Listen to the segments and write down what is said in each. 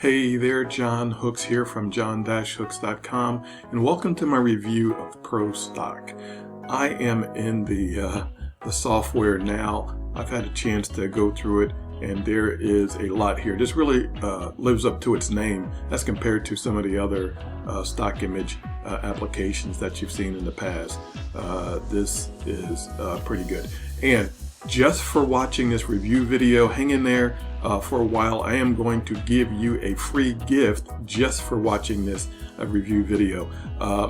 Hey there, John Hooks here from John-Hooks.com, and welcome to my review of ProStock. I am in the software now. I've had a chance to go through it, and there is a lot here. This really lives up to its name as compared to some of the other stock image applications that you've seen in the past. This is pretty good. And just for watching this review video, hang in there for a while. I am going to give you a free gift just for watching this review video.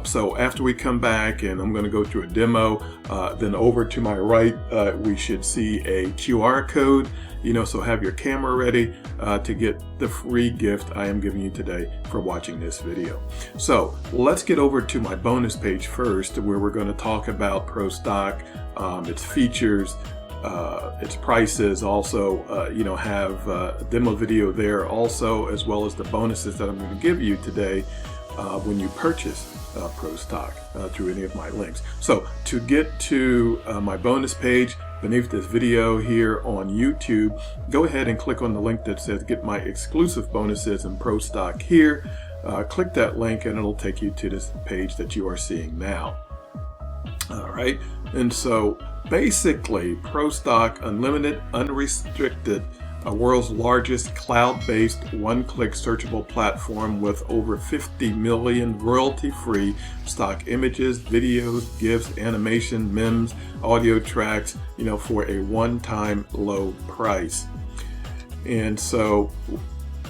So after we come back, and I'm going to go through a demo, then over to my right we should see a QR code, so have your camera ready to get the free gift I am giving you today for watching this video. So let's get over to my bonus page first, where we're going to talk about ProStock, its features, its prices, also have a demo video there also, as well as the bonuses that I'm going to give you today when you purchase ProStock through any of my links. So to get to my bonus page beneath this video here on YouTube, go ahead and click on the link that says get my exclusive bonuses in ProStock here. Click that link and it'll take you to this page that you are seeing now. All right, and so basically ProStock Unlimited, Unrestricted, a world's largest cloud-based one-click searchable platform with over 50 million royalty-free stock images, videos, GIFs, animation, memes, audio tracks, for a one-time low price. And so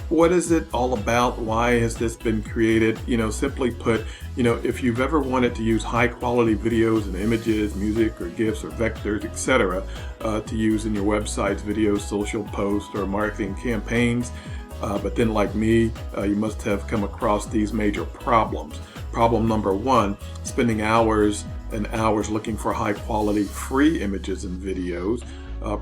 what is it all about? Why has this been created? Simply put, if you've ever wanted to use high quality videos and images, music or GIFs or vectors, etc. To use in your websites, videos, social posts, or marketing campaigns, but then like me, you must have come across these major problems. Problem number one, spending hours and hours looking for high quality free images and videos.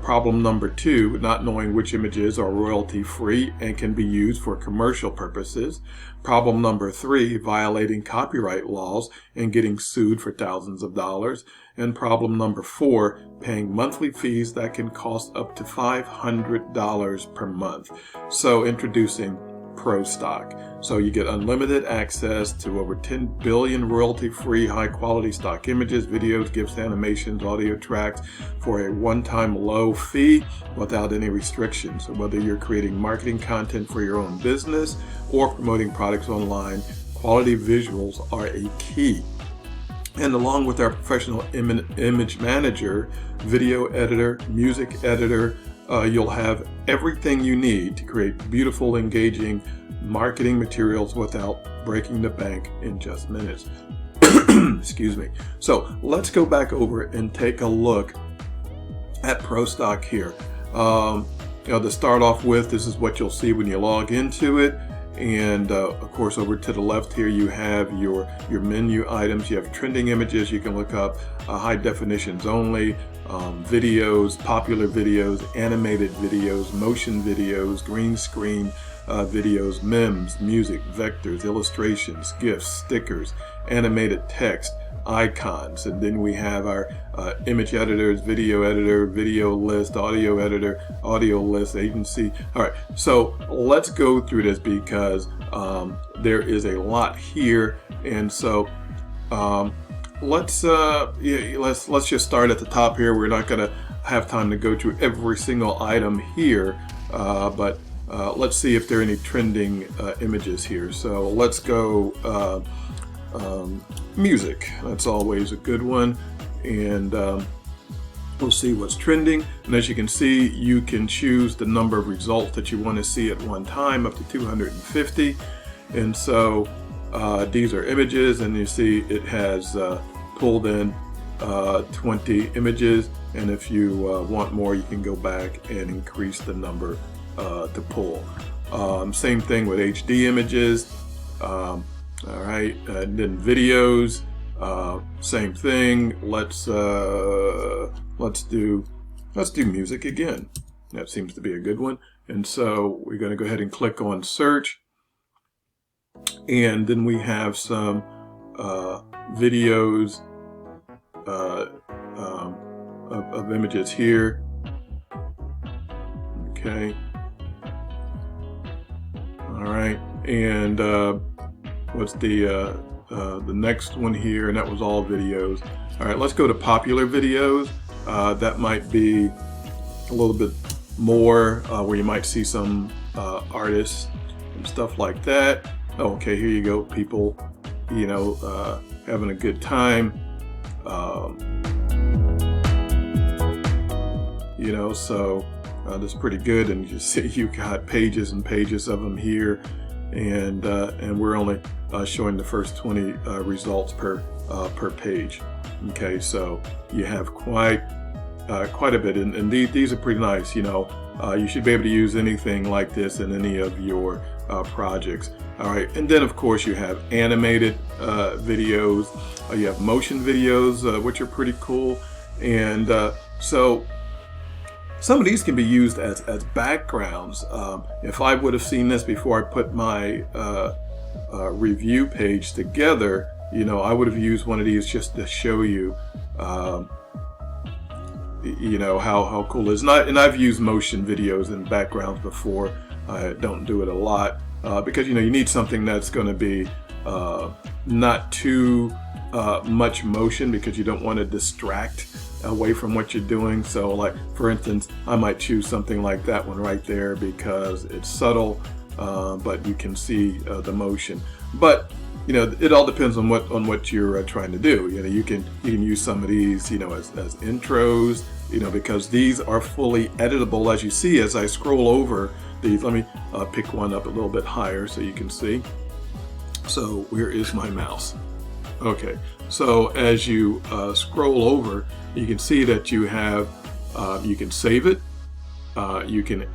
Problem number two, not knowing which images are royalty free and can be used for commercial purposes. Problem number three, violating copyright laws and getting sued for thousands of dollars. And problem number four, paying monthly fees that can cost up to $500 per month. So introducing ProStock. So you get unlimited access to over 10 billion royalty-free, high-quality stock images, videos, GIFs, animations, audio tracks for a one-time low fee without any restrictions. So whether you're creating marketing content for your own business or promoting products online, quality visuals are a key. And along with our professional image manager, video editor, music editor, you'll have everything you need to create beautiful, engaging marketing materials without breaking the bank in just minutes. Excuse me. So let's go back over and take a look at ProStock here. To start off with, this is what you'll see when you log into it. And of course, over to the left here, you have your menu items. You have trending images. You can look up high definitions only, videos, popular videos, animated videos, motion videos, green screen videos, memes, music, vectors, illustrations, GIFs, stickers, animated text, icons. And then we have our image editors, video editor, video list, audio editor, audio list, agency. All right, so let's go through this because there is a lot here. And so let's just start at the top here. We're not going to have time to go through every single item here, but let's see if there are any trending images here. So let's go music. That's always a good one. And we'll see what's trending. And as you can see, you can choose the number of results that you want to see at one time, up to 250. And so these are images, and you see it has pulled in 20 images. And if you want more, you can go back and increase the number to pull. Same thing with HD images. All right, and then videos, same thing. Let's do music again. That seems to be a good one. And so we're going to go ahead and click on search, and then we have some videos of images here. Okay. All right, and what's the next one here? And that was all videos. All right, let's go to popular videos. That might be a little bit more where you might see some artists and stuff like that. Okay, here you go, people, you know, having a good time. You know, so that's pretty good, and you see you got pages and pages of them here, and we're only showing the first 20 results per page. Okay, so you have quite a bit, and these are pretty nice. You know, you should be able to use anything like this in any of your projects. All right, and then of course you have animated videos, you have motion videos, which are pretty cool, and so some of these can be used as backgrounds. If I would have seen this before I put my review page together, you know, I would have used one of these just to show you, you know, how cool it is. And I've used motion videos and backgrounds before. I don't do it a lot because, you know, you need something that's going to be not too much motion, because you don't want to distract away from what you're doing. So like, for instance, I might choose something like that one right there because it's subtle, but you can see the motion. But you know, it all depends on what you're trying to do. You know, you can use some of these, you know, as intros, you know, because these are fully editable, as you see as I scroll over these. Let me pick one up a little bit higher so you can see. So where is my mouse? Okay, so as you scroll over, you can see that you have, you can save it, you can,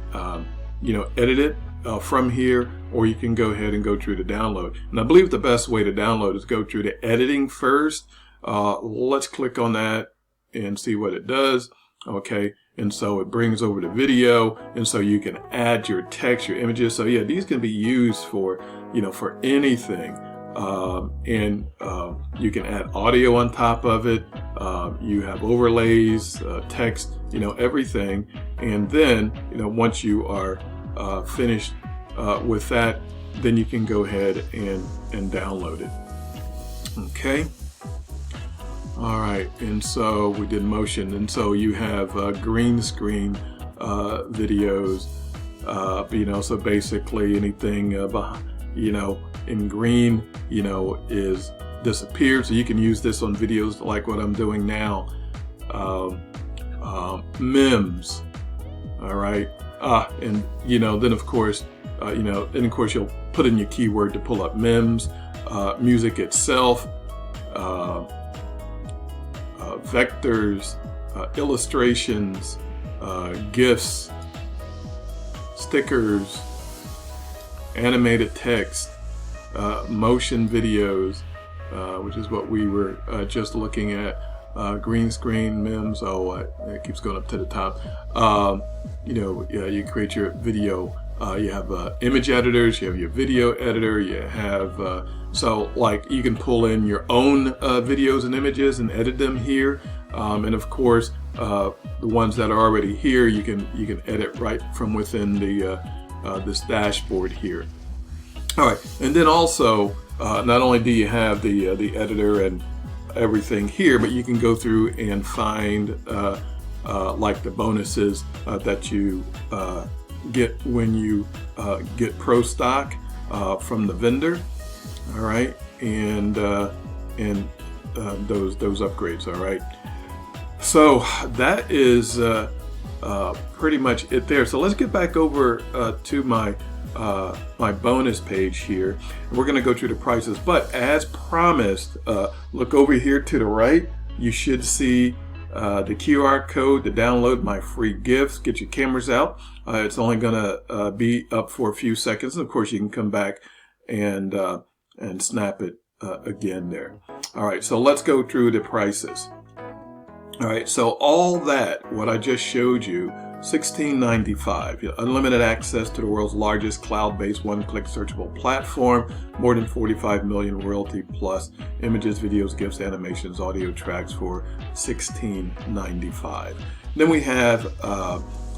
you know, edit it from here, or you can go ahead and go through to download. And I believe the best way to download is go through to editing first. Let's click on that and see what it does. Okay, and so it brings over the video, and so you can add your text, your images. So yeah, these can be used for, you know, for anything. And you can add audio on top of it. You have overlays, text, you know, everything. And then, you know, once you are finished with that, then you can go ahead and download it. Okay. All right. And so we did motion, and so you have green screen videos. You know, so basically anything you know, in green, you know, is disappeared. So you can use this on videos like what I'm doing now. Memes. All right. And you know, then of course, you know, and of course you'll put in your keyword to pull up memes, music itself, vectors, illustrations, GIFs, stickers, animated text, motion videos, which is what we were just looking at, green screen, memes. Oh, it keeps going up to the top. You know, you create your video. You have image editors, you have your video editor, you have, so like you can pull in your own videos and images and edit them here. And of course, the ones that are already here, you can edit right from within the this dashboard here. All right, and then also, not only do you have the editor and everything here, but you can go through and find like the bonuses that you get when you get ProStock from the vendor. All right, and those upgrades. All right, so that is pretty much it there. So let's get back over to my my bonus page here. We're going to go through the prices, but as promised, look over here to the right. You should see the QR code to download my free GIFs. Get your cameras out. It's only going to be up for a few seconds. Of course, you can come back and snap it again there. All right, so let's go through the prices. All right, so all that, what I just showed you, $16.95. Unlimited access to the world's largest cloud-based one-click searchable platform. More than 45 million royalty plus images, videos, GIFs, animations, audio tracks for $16.95. Then we have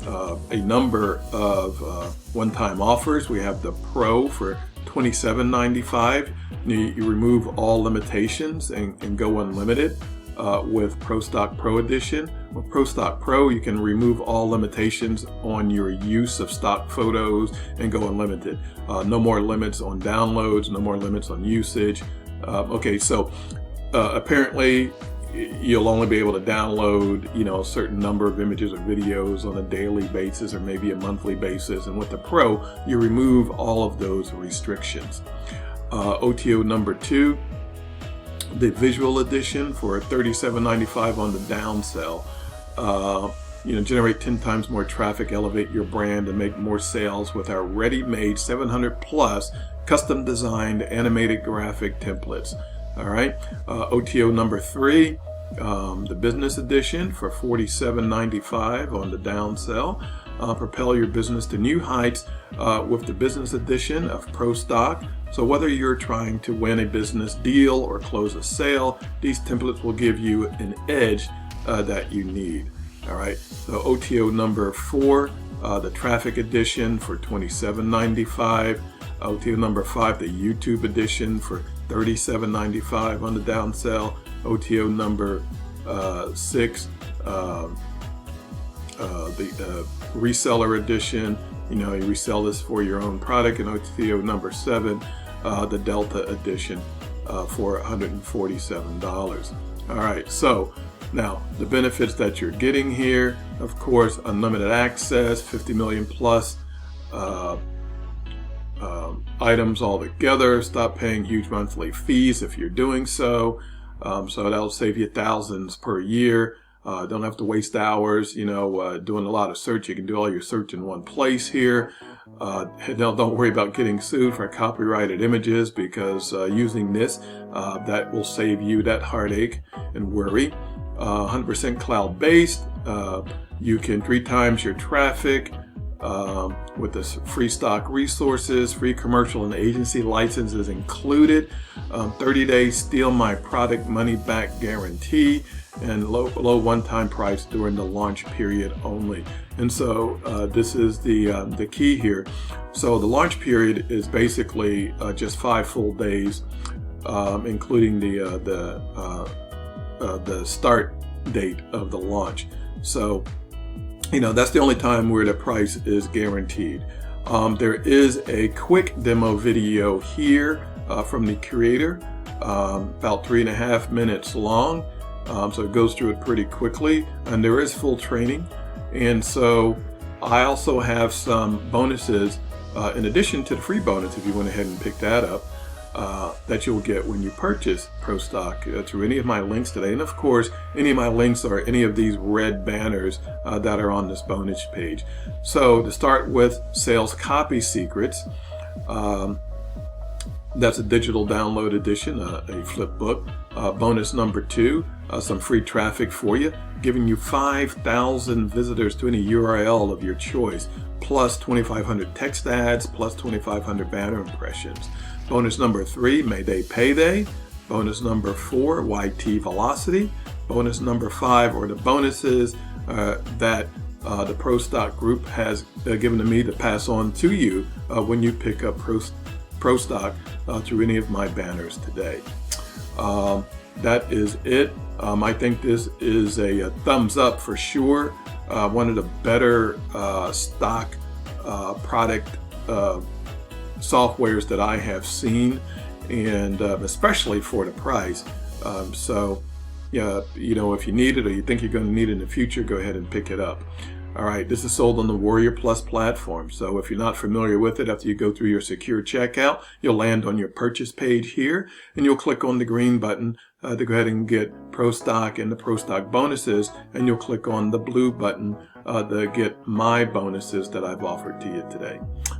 a number of one-time offers. We have the Pro for $27.95. You remove all limitations and go unlimited with ProStock Pro Edition. With ProStock Pro, you can remove all limitations on your use of stock photos and go unlimited. No more limits on downloads, no more limits on usage. Okay, so apparently you'll only be able to download, a certain number of images or videos on a daily basis or maybe a monthly basis. And with the Pro, you remove all of those restrictions. OTO number 2, the Visual Edition for $37.95 on the downsell. Generate 10 times more traffic, elevate your brand, and make more sales with our ready-made 700 plus custom designed animated graphic templates. All right, OTO number 3, the Business Edition for $47.95 on the downsell. Propel your business to new heights with the Business Edition of ProStock. So whether you're trying to win a business deal or close a sale, these templates will give you an edge that you need. All right, so OTO number 4, the Traffic Edition for $27.95. OTO number 5, the YouTube Edition for $37.95 on the downsell. OTO number 6, the Reseller Edition. You resell this for your own product. And OTO number 7, the Delta Edition for $147. All right, so now the benefits that you're getting here, of course, unlimited access, 50 million plus items all together. Stop paying huge monthly fees if you're doing so. So that'll save you thousands per year. Don't have to waste hours, doing a lot of search. You can do all your search in one place here. Don't worry about getting sued for copyrighted images, because using this, that will save you that heartache and worry. 100% cloud-based. You can 3 times your traffic with the free stock resources, free commercial and agency licenses included, 30-day steal my product money back guarantee, and low one-time price during the launch period only. And so this is the key here. So the launch period is basically just 5 full days, including the start date of the launch. So that's the only time where the price is guaranteed. There is a quick demo video here from the creator, about 3.5 minutes long. So it goes through it pretty quickly, and there is full training. And so I also have some bonuses in addition to the free bonus, if you went ahead and picked that up, that you'll get when you purchase ProStock through any of my links today. And of course, any of my links are any of these red banners that are on this bonus page. So to start with, Sales Copy Secrets. That's a digital download edition, a flip book. Bonus number 2, some free traffic for you, giving you 5,000 visitors to any URL of your choice, plus 2,500 text ads, plus 2,500 banner impressions. Bonus number 3, Mayday Payday. Bonus number 4, YT Velocity. Bonus number 5 are the bonuses that the ProStock group has given to me to pass on to you when you pick up ProStock through any of my banners today. That is it. I think this is a thumbs up for sure. One of the better stock product softwares that I have seen, and especially for the price. So yeah, if you need it or you think you're going to need it in the future, go ahead and pick it up. All right, this is sold on the Warrior Plus platform. So if you're not familiar with it, after you go through your secure checkout, you'll land on your purchase page here, and you'll click on the green button to go ahead and get ProStock and the ProStock bonuses, and you'll click on the blue button to get my bonuses that I've offered to you today.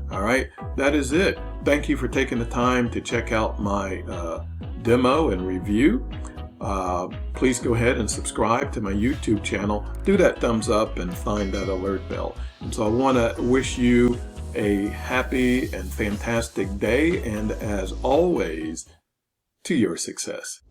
All right, that is it. Thank you for taking the time to check out my demo and review. Please go ahead and subscribe to my YouTube channel. Do that thumbs up and find that alert bell. And so I want to wish you a happy and fantastic day, and as always, to your success.